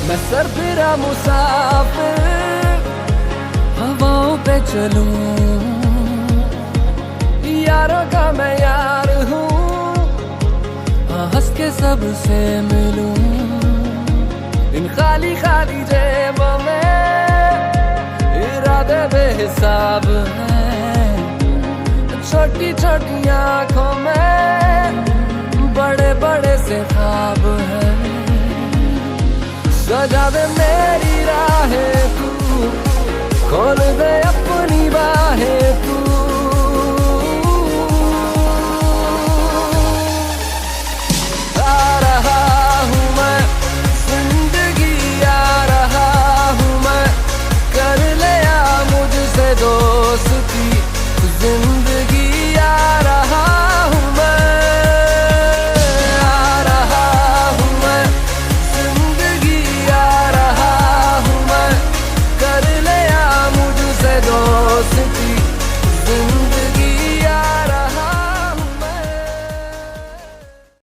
मैं सरफिरा मुसाफिर हवाओं पे चलूं, यारों का मैं यार हूँ, हंस के सबसे मिलूं। इन खाली खाली जेबों में इरादे बेहिसाब हैं, छोटी छोटी आंखों में बड़े बड़े से ख्वाब हैं। सजा दे मेरी राहें तू, खोल दे अपनी बाहें तू। आ रहा हूँ मैं जिंदगी, आ रहा हूँ मैं, कर ले आ मुझसे दोस्ती जिंदगी। आ रहा हूँ मैं, आ रहा हूँ मैं जिंदगी, आ रहा हूँ मैं, कर ले आ मुझसे दोस्ती।